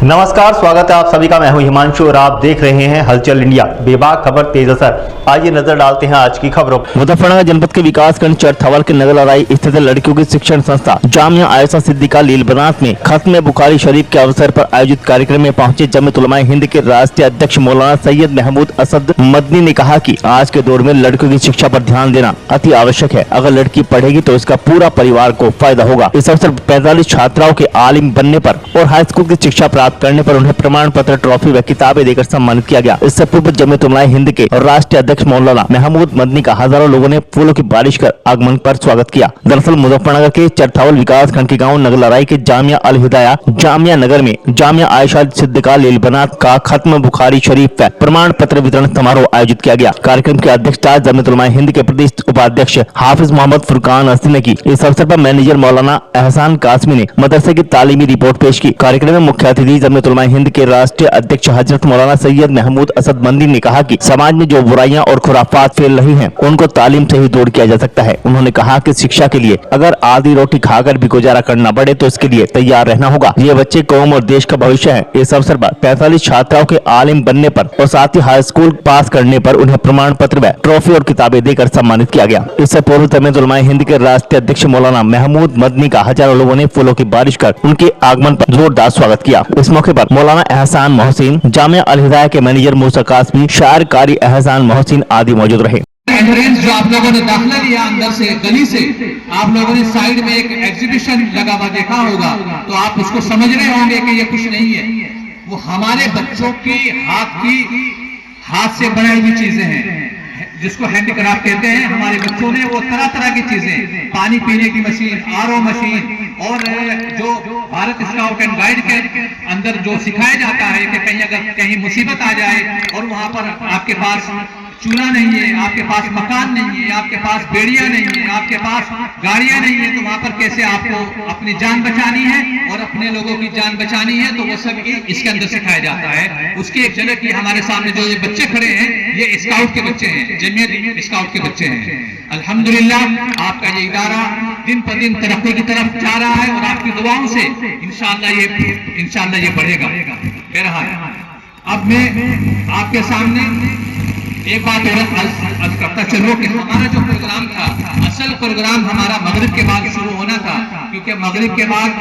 नमस्कार, स्वागत है आप सभी का। मैं हूं हिमांशु और आप देख रहे हैं हलचल इंडिया, बेबाक खबर तेज असर। आइए नजर डालते हैं आज की खबरों। मुजफ्फरनगर जनपद के विकासखंड चरथावल के नगर लड़ाई स्थित लड़कियों की शिक्षण संस्था जामिया आयशा सिद्दीका लीलबनात में खत्म बुखारी शरीफ के अवसर पर आयोजित कार्यक्रम में पहुंचे जमीयत उलमा हिंद के राष्ट्रीय अध्यक्ष मौलाना सैयद महमूद असद मदनी ने कहा कि आज के दौर में लड़कियों की शिक्षा पर ध्यान देना अति आवश्यक है। अगर लड़की पढ़ेगी तो इसका पूरा परिवार को फायदा होगा। इस अवसर 45 छात्राओं के आलिम बनने पर और हाई स्कूल की शिक्षा प्राप्त करने पर उन्हें प्रमाण पत्र, ट्रॉफी व किताबें देकर सम्मानित किया गया। इससे पूर्व जमीयत उलमा हिंद के राष्ट्रीय अध्यक्ष मौलाना महमूद मदनी का हजारों लोगों ने फूलों की बारिश कर आगमन पर स्वागत किया। दरअसल मुजफ्फरनगर के चरथावल विकास खंड के गाँव नगलराई के जामिया अल हिदाया जामिया नगर में जामिया आयशा सिद्दीका लीलबनात का खत्म बुखारी शरीफ व प्रमाण पत्र वितरण समारोह आयोजित किया गया। कार्यक्रम की अध्यक्षता जमीयत उलमा हिंद के प्रदेश उपाध्यक्ष हाफिज मोहम्मद फुरकान अस्ती ने की। इस अवसर पर मैनेजर मौलाना एहसान कासमी ने मदरसे की तालीमी रिपोर्ट पेश की। कार्यक्रम में मुख्य अतिथि जमीयत उलमा हिंद के राष्ट्रीय अध्यक्ष हजरत मौलाना सैयद महमूद असद मदनी ने कहा कि समाज में जो बुराइयां और खुराफात फैल रही हैं, उनको तालीम से ही दूर किया जा सकता है। उन्होंने कहा कि शिक्षा के लिए अगर आधी रोटी खाकर भी गुजारा करना पड़े तो इसके लिए तैयार रहना होगा। ये बच्चे कौम और देश का भविष्य है। इस अवसर पर 45 छात्राओं के आलिम बनने पर और साथ ही हाई स्कूल पास करने पर उन्हें प्रमाण पत्र व ट्रॉफी और किताबें देकर सम्मानित किया गया। इससे पूर्व जमीयत उलमा हिंद के राष्ट्रीय अध्यक्ष मौलाना महमूद मदनी का हजारों लोगों ने फूलों की बारिश कर उनके आगमन पर जोरदार स्वागत किया। इस मौके पर मौलाना एहसान मोहसिन, जामिया अल हिदाया के मैनेजर मूसा कासमी, शायर कारी एहसान मोहसिन आदि मौजूद रहे। एंट्रेंस जो आप लोगों ने दाखिला लिया अंदर से गली से, आप लोगों ने साइड में एक एग्जीबिशन लगा हुआ देखा होगा, तो आप उसको समझ रहे होंगे कि ये कुछ नहीं है। वो हमारे बच्चों की हाथ से बनाई हुई चीजें हैं, जिसको हैंडीक्राफ्ट कहते हैं। हमारे बच्चों ने वो तरह तरह की चीजें, पानी पीने की मशीन, आरओ मशीन, और जो भारत स्काउट एंड गाइड के अंदर जो सिखाया जाता है कि कहीं अगर कहीं मुसीबत आ जाए और वहां पर आपके पास चूल्हा नहीं है, आपके पास मकान नहीं है, आपके पास बेड़ियां नहीं है, आपके पास गाड़ियां नहीं है, तो वहां पर कैसे आपको अपनी जान बचानी है और अपने लोगों की जान बचानी है, तो वो सब इसके अंदर सिखाया जाता है। उसकी एक झलक ये हमारे सामने जो ये बच्चे खड़े हैं, ये स्काउट के बच्चे हैं, जमीयत स्काउट के बच्चे हैं। अल्हम्दुलिल्लाह आपका ये इदारा दिन पर दिन तरक्की की तरफ जा रहा है और आपकी दुआओं से इंशाअल्लाह ये बढ़ेगा। बहरहाल अब मैं आपके सामने एक बात और अर्ज करता चलो कि हमारा जो प्रोग्राम था, असल प्रोग्राम हमारा मगरिब के बाद शुरू होना था, क्योंकि मगरिब के बाद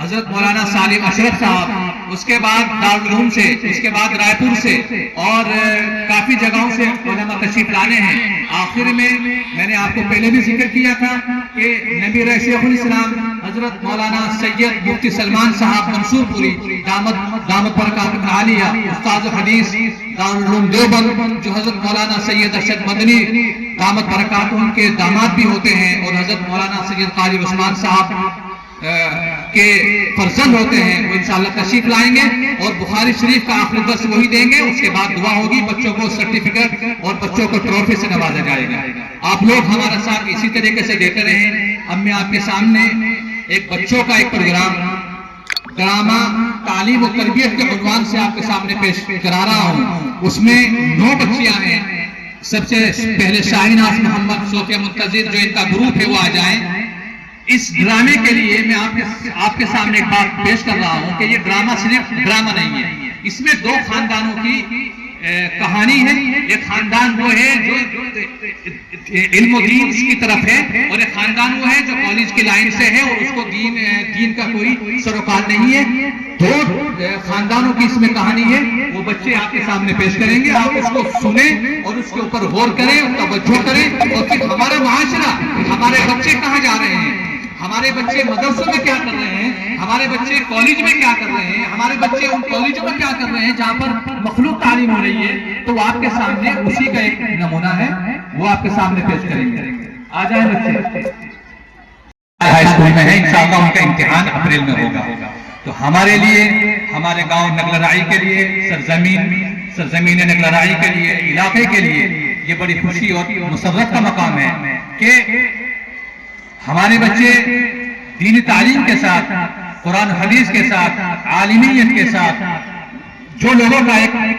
हजरत मौलाना सालिम अशरफ साहब, उसके बाद दारुल उलूम से, उसके बाद रायपुर से और काफी जगहों से उलमा तशरीफ लाने हैं। आखिर में मैंने आपको पहले भी जिक्र किया था कि नबी शेखुल इस्लाम हजरत मौलाना सैयद मुफ्ती सलमान साहब मंसूरपुरी दामद बरकातुहुल आलिया, उस्ताद हदीस दारुल उलूम देवबंद, जो हजरत मौलाना सैयद अरशद मदनी दामद बरकातुहुम के दामाद भी होते हैं और हजरत मौलाना सैयद काजी उस्मान साहब के फर्जंद होते हैं, वो इंशाअल्लाह तशरीफ लाएंगे और बुखारी शरीफ का आखिरी दर्स वही देंगे। उसके बाद दुआ होगी, बच्चों को सर्टिफिकेट और बच्चों को ट्रॉफी से नवाजा जाएगा। आप लोग हमारा साथ इसी तरीके से देते रहें। अब मैं आपके सामने एक बच्चों का एक प्रोग्राम ड्रामा तालीम और तरबियत के उन्वान से आपके सामने पेश करा रहा हूँ। उसमें 9 बच्चियां हैं। सबसे पहले शाहीनाज मोहम्मद, सोफिया मुंतजिर, जो इनका ग्रुप है, वो आ जाएं। इस ड्रामे के लिए मैं आपके सामने एक बात पेश कर रहा हूं कि ये ड्रामा सिर्फ ड्रामा नहीं है, इसमें 2 खानदानों की कहानी है। एक खानदान वो है जो इल्म दीन की तरफ है और एक खानदान वो है जो कॉलेज की लाइन से है और उसको दीन का कोई सरोकार नहीं है। 2 खानदानों की इसमें कहानी है, वो बच्चे आपके सामने पेश करेंगे। आप उसको सुने और उसके ऊपर गौर करें, तवज्जो करें और फिर हमारा मुआशरा, हमारे बच्चे कहाँ जा रहे हैं, हमारे बच्चे मदरसों में क्या कर रहे हैं, हमारे बच्चे कॉलेज में क्या कर रहे हैं, हमारे बच्चे उन कॉलेजों में क्या कर रहे हैं जहां पर मखलूक तालीम हो रही है, तो आपके सामने उसी का एक नमूना है, वो आपके सामने पेश करेंगे। आ जाए बच्चे, हाई स्कूल में है, इंशाअल्लाह उनका इम्तिहान अप्रैल में होगा। तो हमारे लिए, हमारे गांव नगलराई के लिए, सरजमीन नगलराई के लिए, इलाके के लिए ये बड़ी खुशी और मुसर्रत का मकाम है कि हमारे बच्चे दीनी तालीम के साथ, कुरान हदीस के साथ, आलिमियत के साथ, जो लोगों का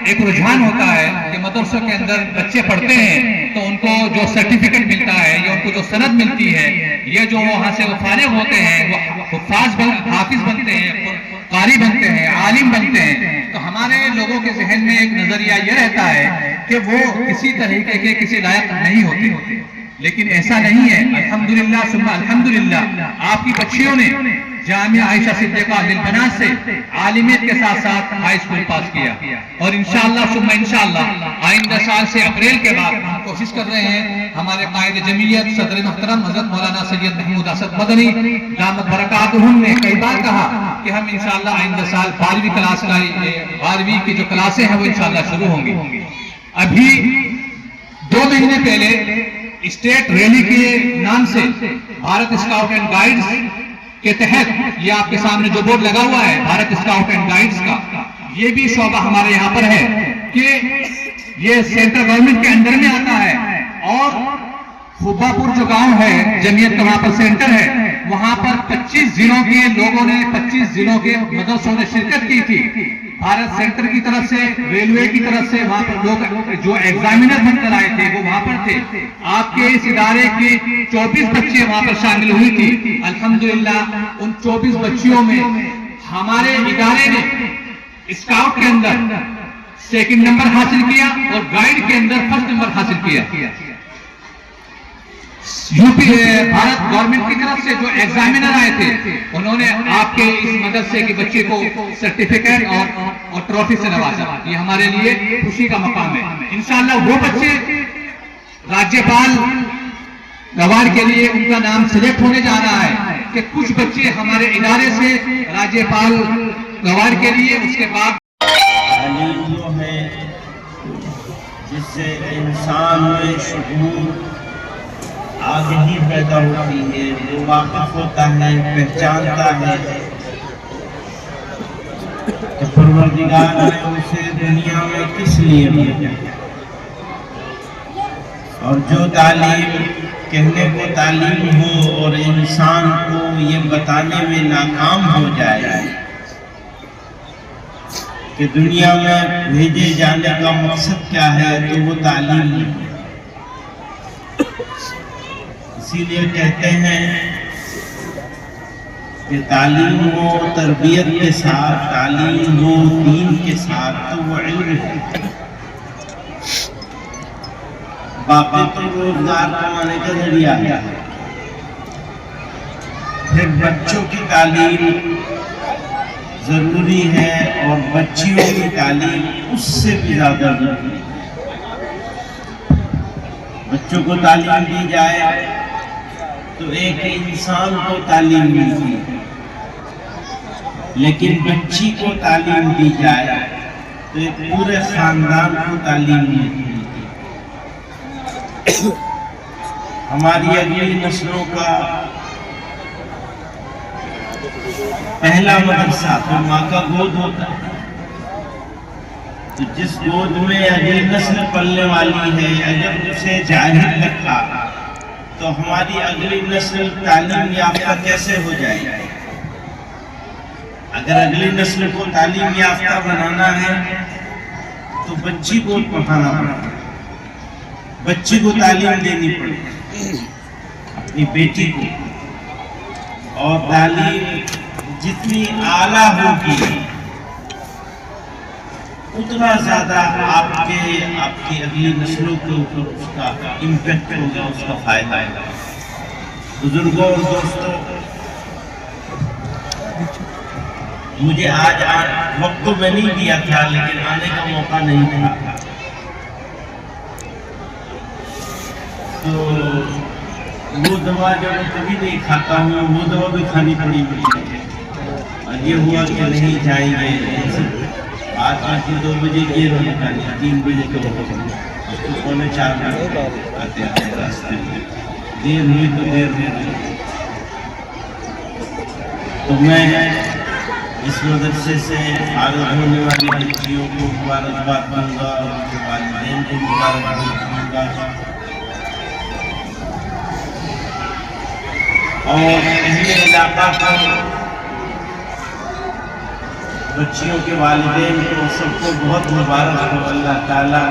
एक रुझान होता है कि मदरसों के अंदर बच्चे पढ़ते हैं तो उनको जो सर्टिफिकेट मिलता है या उनको जो सनद मिलती है, ये जो वहां से वो फारिग होते हैं, वो हाफिज बनते हैं, कारी बनते हैं, आलिम बनते हैं, तो हमारे लोगों के जहन में एक नजरिया ये रहता है कि वो किसी तरीके के किसी लायक नहीं होते, लेकिन ऐसा नहीं है। अल्हम्दुलिल्लाह सुम्मा अल्हम्दुलिल्लाह आपकी बच्चियों ने जामिया आयशा सिद्दीका लिलबनात से आलिमियत के साथ साथ हाई स्कूल पास किया, और इंशाअल्लाह सुम्मा इंशाअल्लाह आइंदा साल से अप्रैल के बाद हम कोशिश कर रहे हैं, हमारे कायदे जमीयत सदर मुहतरम हज़रत मौलाना सैयद महमूद असद मदनी दामत बरकातुहुम ने कई बार कहा कि हम इंशाअल्लाह आइंदा साल 12वीं क्लास का 12वीं की जो क्लासें हैं वो इंशाअल्लाह शुरू होंगी। अभी 2 महीने पहले स्टेट रैली के नाम से भारत स्काउट एंड गाइड्स के तहत, ये आपके सामने जो बोर्ड लगा हुआ है भारत स्काउट एंड गाइड्स का, ये भी शोबा हमारे यहाँ पर है कि ये सेंट्रल गवर्नमेंट के अंडर में आता है, और खुब्बापुर जो गांव है जमीयत का वहां पर सेंटर है, वहां पर 25 जिलों के लोगों ने 25 जिलों के मदरसों ने शिरकत की थी। भारत सेंटर की तरफ से, रेलवे की तरफ से वहां पर लोग जो एग्जामिनर बनकर आए थे वो वहां पर थे। आपके इस इदारे की 24 बच्चे वहां पर शामिल हुई थी। अल्हम्दुलिल्लाह उन 24 बच्चियों में हमारे इदारे ने स्काउट के अंदर 2nd नंबर हासिल किया और गाइड के अंदर 1st नंबर हासिल किया। यूपी भारत गवर्नमेंट की तरफ से जो एग्जामिनर आए थे उन्होंने आपके इस मदरसे के बच्चे को सर्टिफिकेट और ट्रॉफी से नवाजा। ये हमारे लिए खुशी का मकाम है। इंशाअल्लाह वो बच्चे राज्यपाल अवार्ड के लिए उनका नाम सिलेक्ट होने जा रहा है कि कुछ बच्चे हमारे इदारे से राज्यपाल अवार्ड के लिए, उसके बाद तालीम जो है जिससे इंसान में शुऊर आगे ही पैदा होती है, वो वाकिफ होता है, पहचानता है कि परवरदिगार ने उसे दुनिया में किस लिए भेजा, और जो तालीम कहने को तालीम हो और इंसान को ये बताने में नाकाम हो जाए कि दुनिया में भेजे जाने का मकसद क्या है, तो वो तालीम नहीं। इसीलिए कहते हैं कि तालीम हो तरबियत के साथ, तालीम हो दीन के साथ, तो वो इल्म है। बाकी तो रोजगार कमाने का जरिया है। फिर बच्चों की तालीम जरूरी है, और बच्चियों की तालीम उससे भी ज्यादा जरूरी है। बच्चों को तालीम दी जाए तो एक इंसान को तालीम मिलती है, लेकिन बच्ची को तालीम दी जाए तो एक पूरे खानदान को तालीम मिलती है। हमारी अगली नस्लों का पहला मदरसा तो माँ का गोद होता है, तो जिस गोद में अगली नस्ल पलने वाली है, अगर उसे जाहिल रखा तो हमारी अगली नस्ल तालीम याफ्ता कैसे हो जाएगी। अगर अगली नस्ल को तालीम याफ्ता बनाना है तो बच्ची को पढ़ाना पड़ेगा, बच्ची को तालीम देनी पड़ेगी, अपनी बेटी को। और तालीम जितनी आला होगी उतना ज्यादा आपकी अगली नस्लों के ऊपर उसका इम्पैक्ट होगा, उसका फायदा आएगा। बुजुर्गों और दोस्तों, मुझे आज वक्त तो मैं नहीं दिया था, लेकिन आने का मौका नहीं था, तो वो दवा जो मैं कभी नहीं खाता हूँ वो दवा भी खानी पड़ी मुझे। और ये हुआ कि नहीं जाएंगे, आज 2 बजे ये रोका 3 बजे के 3:45 आते आते रास्ते में देर हुई तो देर हुई। तो मैं इस मदरसे से आगे होने वाली बच्चियों को मुबारकबाद दूंगा, उनके वालिदैन को मुबारकबाद दूंगा, और अहले इलाका को, बच्चियों के वालिदैन को, सबको बहुत मुबारक हो। अल्लाह ताला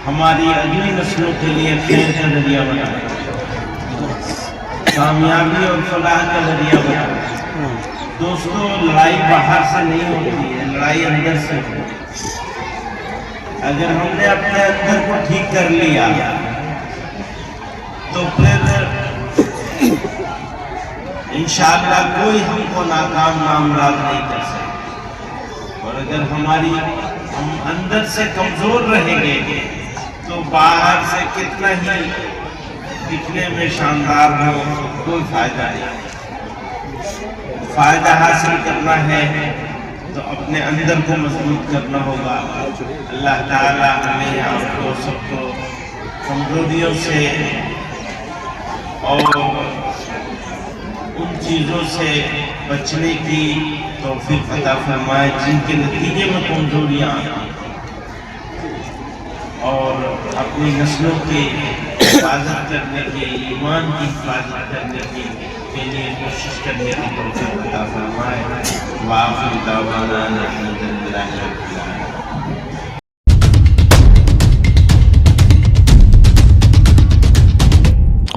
हमारी अगली नस्लों के लिए खैर का जरिया बनाए, कामयाबी और फलाह का जरिया बनाए। दोस्तों लड़ाई बाहर से नहीं होती है, लड़ाई अंदर से होती है। अगर हमने अपने अंदर को ठीक कर लिया तो फिर इंशाअल्लाह कोई हमको नाकाम नामुराद नहीं कर सकता। और अगर हम अंदर से कमजोर रहेंगे तो बाहर से कितना ही दिखने में शानदार हो, कोई फायदा नहीं। फायदा हासिल करना है तो अपने अंदर को मजबूत करना होगा। अल्लाह ताला हमें आपको सबको कमजोरियों से और उन चीज़ों से बचने की तौफीक अता फरमाए जिनके नतीजे में कमजोरियाँ आती और अपनी नस्लों की हिफाजत करने की, ईमान की हिफाजत करने के लिए कोशिश करने की तौफीक अता फरमाए। वाक़िअ दावाना अल्हम्दुलिल्लाहि रब्बिल आलमीन।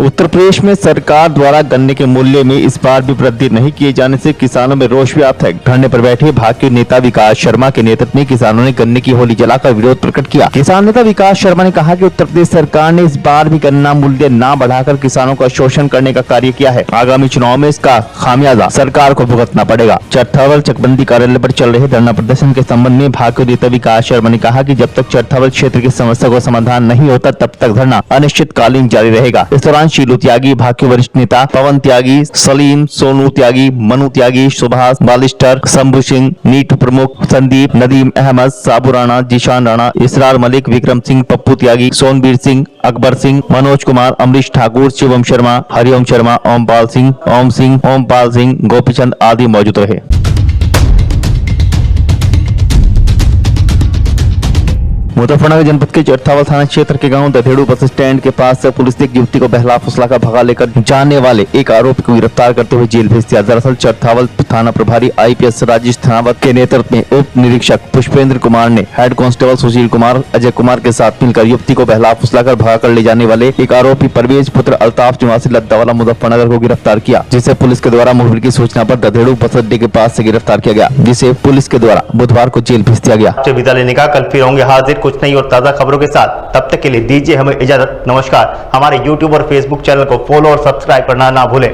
उत्तर प्रदेश में सरकार द्वारा गन्ने के मूल्य में इस बार भी वृद्धि नहीं किए जाने से किसानों में रोष व्याप्त है। धरने पर बैठे भाजपा नेता विकास शर्मा के नेतृत्व में किसानों ने गन्ने की होली जलाकर विरोध प्रकट किया। किसान नेता विकास शर्मा ने कहा कि उत्तर प्रदेश सरकार ने इस बार भी गन्ना मूल्य न बढ़ाकर किसानों का शोषण करने का कार्य किया है। आगामी चुनाव में इसका खामियाजा सरकार को भुगतना पड़ेगा। चरथावल चकबंदी कार्यालय पर चल रहे धरना प्रदर्शन के संबंध में भाजपा नेता विकास शर्मा ने कहा कि जब तक चरथावल क्षेत्र की समस्या का समाधान नहीं होता तब तक धरना अनिश्चितकालीन जारी रहेगा। इस दौरान शीलू त्यागी, भाजपा वरिष्ठ नेता पवन त्यागी, सलीम, सोनू त्यागी, मनु त्यागी, सुभाष बालिस्टर, शंभू सिंह, नीटू प्रमुख, संदीप, नदीम अहमद, साबू राणा, जीशान राणा, इसरार मलिक, विक्रम सिंह, पप्पू त्यागी, सोनवीर सिंह, अकबर सिंह, मनोज कुमार, अमरीश ठाकुर, शिवम शर्मा, हरिओम शर्मा, ओमपाल सिंह, ओमपाल सिंह, गोपीचंद आदि मौजूद रहे। मुजफ्फरनगर जनपद के चरथावल थाना क्षेत्र के गांव दधेड़ू बस स्टैंड के पास से पुलिस ने एक युवती को बहला फुसलाकर भगा लेकर जाने वाले एक आरोपी को गिरफ्तार करते हुए जेल भेज दिया। दरअसल चरथावल थाना प्रभारी आईपीएस राजेश थानावत के नेतृत्व में उप निरीक्षक पुष्पेंद्र कुमार ने हेड कांस्टेबल सुशील कुमार, अजय कुमार के साथ मिलकर युवती को बहला फुसलाकर भगाकर ले जाने वाले एक आरोपी परवेज पुत्र अल्ताफ निवासी लद्दावाला मुजफ्फरनगर को गिरफ्तार किया, जिसे पुलिस के द्वारा मुखबिर की सूचना पर दधेड़ू बस अड्डे के पास से गिरफ्तार किया गया, जिसे पुलिस के द्वारा बुधवार को जेल भेज दिया गया। विदा लेने का कल फिर होंगे हाजिर कुछ नई और ताजा खबरों के साथ। तब तक के लिए दीजिए हमें इजाजत। नमस्कार। हमारे YouTube और Facebook चैनल को फॉलो और सब्सक्राइब करना ना भूलें।